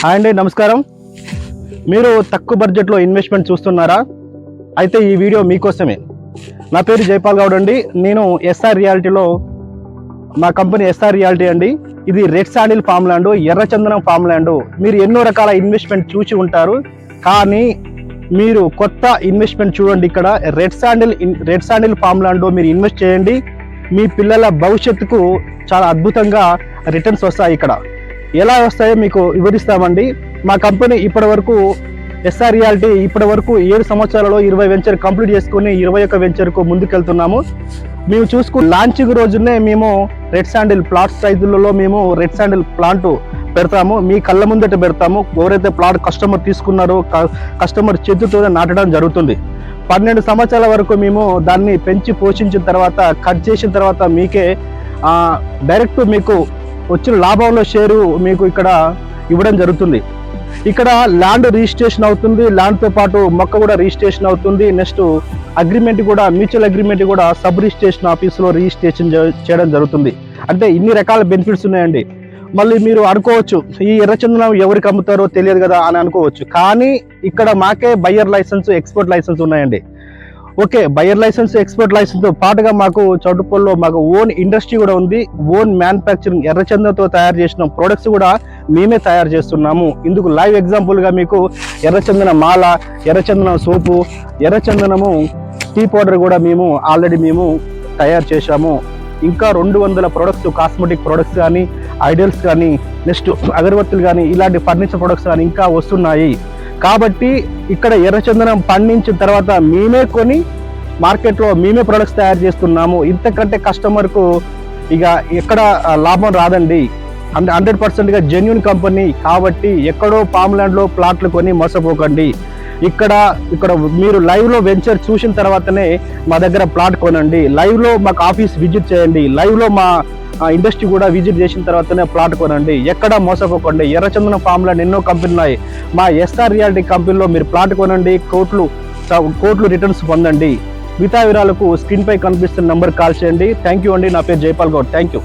Hi అండి, నమస్కారం. మీరు తక్కువ బడ్జెట్లో ఇన్వెస్ట్మెంట్ చూస్తున్నారా? అయితే ఈ వీడియో మీకోసమే. నా పేరు జైపాల్ గౌడ్ అండి. నేను ఎస్ఆర్ రియాలిటీలో, మా కంపెనీ ఎస్ఆర్ రియాలిటీ అండి. ఇది రెడ్ శాండిల్ ఫామ్ ల్యాండ్, ఎర్రచందనం ఫామ్ ల్యాండ్. మీరు ఎన్నో రకాల ఇన్వెస్ట్మెంట్ చూసి ఉంటారు, కానీ మీరు కొత్త ఇన్వెస్ట్మెంట్ చూడండి. ఇక్కడ రెడ్ శాండిల్ ఫామ్ ల్యాండ్ మీరు ఇన్వెస్ట్ చేయండి. మీ పిల్లల భవిష్యత్తుకు చాలా అద్భుతంగా రిటర్న్స్ వస్తాయి. ఇక్కడ ఎలా వస్తాయో మీకు వివరిస్తామండి. మా కంపెనీ ఇప్పటి వరకు, ఎస్ఆర్ రియాలిటీ ఇప్పటి వరకు 7 సంవత్సరాలలో 20 వెంచర్ కంప్లీట్ చేసుకుని 21 వెంచర్కు ముందుకెళ్తున్నాము. మేము చూసుకుని లాంచింగ్ రోజునే మేము రెడ్ శాండిల్ ప్లాట్ సైజులలో మేము రెడ్ శాండిల్ ప్లాంట్ పెడతాము. మీ కళ్ళ ముందట పెడతాము. ఎవరైతే ప్లాట్ కస్టమర్ తీసుకున్నారో కస్టమర్ చేతితో నాటడం జరుగుతుంది. 12 సంవత్సరాల వరకు మేము దాన్ని పెంచి పోషించిన తర్వాత, కట్ చేసిన తర్వాత మీకే డైరెక్ట్ మీకు వచ్చిన లాభంలో షేరు మీకు ఇక్కడ ఇవ్వడం జరుగుతుంది. ఇక్కడ ల్యాండ్ రిజిస్ట్రేషన్ అవుతుంది, ల్యాండ్తో పాటు మొక్క కూడా రిజిస్ట్రేషన్ అవుతుంది. నెక్స్ట్ అగ్రిమెంట్ కూడా, మ్యూచువల్ అగ్రిమెంట్ కూడా సబ్ రిజిస్ట్రేషన్ ఆఫీస్లో రిజిస్ట్రేషన్ చేయడం జరుగుతుంది. అంటే ఇన్ని రకాల బెనిఫిట్స్ ఉన్నాయండి. మళ్ళీ మీరు అనుకోవచ్చు, ఈ ఎర్రచందనం ఎవరికి అమ్ముతారో తెలియదు కదా అని అనుకోవచ్చు. కానీ ఇక్కడ మాకే బయ్యర్ లైసెన్స్, ఎక్స్పోర్ట్ లైసెన్స్ ఉన్నాయండి. Okay, buyer licence, export licence తో పాటుగా మాకు చౌటుప్పల్లో మాకు ఓన్ ఇండస్ట్రీ కూడా ఉంది. ఓన్ మ్యానుఫ్యాక్చరింగ్, ఎర్రచందనంతో తయారు చేసిన ప్రొడక్ట్స్ కూడా మేమే తయారు చేస్తున్నాము. ఇందుకు లైవ్ ఎగ్జాంపుల్గా మీకు ఎర్రచందన మాల, ఎర్రచందనం సోపు, ఎర్రచందనము టీ పౌడర్ కూడా మేము ఆల్రెడీ తయారు చేశాము. ఇంకా 200 ప్రొడక్ట్స్, కాస్మెటిక్ ప్రొడక్ట్స్ కానీ, ఐడియల్స్ కానీ, నెక్స్ట్ అగరబత్తులు కానీ, ఇలాంటి ఫర్నిచర్ ప్రొడక్ట్స్ కానీ ఇంకా వస్తున్నాయి. కాబట్టి ఇక్కడ ఎర్రచందనం పండించిన తర్వాత మేమే కొని మార్కెట్లో మేమే ప్రొడక్ట్స్ తయారు చేస్తున్నాము. ఇంతకంటే కస్టమర్కు ఇక ఎక్కడ లాభం రాదండి. 100%గా జెన్యూన్ కంపెనీ. కాబట్టి ఎక్కడో పామ్ ల్యాండ్లో ప్లాట్లు కొని మోసపోకండి. ఇక్కడ మీరు లైవ్లో వెంచర్ చూసిన తర్వాతనే మా దగ్గర ప్లాట్ కొనండి. లైవ్లో మాకు ఆఫీస్ విజిట్ చేయండి. లైవ్లో మా ఇండస్ట్రీ కూడా విజిట్ చేసిన తర్వాతనే ప్లాట్ కొనండి. ఎక్కడ మోసపోకండి. ఎర్రచందనం ఫామ్ ల్యాండ్ ఎన్నో కంపెనీలు ఉన్నాయి. మా ఎస్ఆర్ రియాలిటీ కంపెనీలో మీరు ప్లాట్ కొనండి, కోట్లు రిటర్న్స్ పొందండి. మిగతా వివరాలకు స్క్రీన్ పై కనిపిస్తున్న నంబర్ కాల్ చేయండి. థ్యాంక్ యూ అండి. నా పేరు జైపాల్ గౌడ్. Thank you.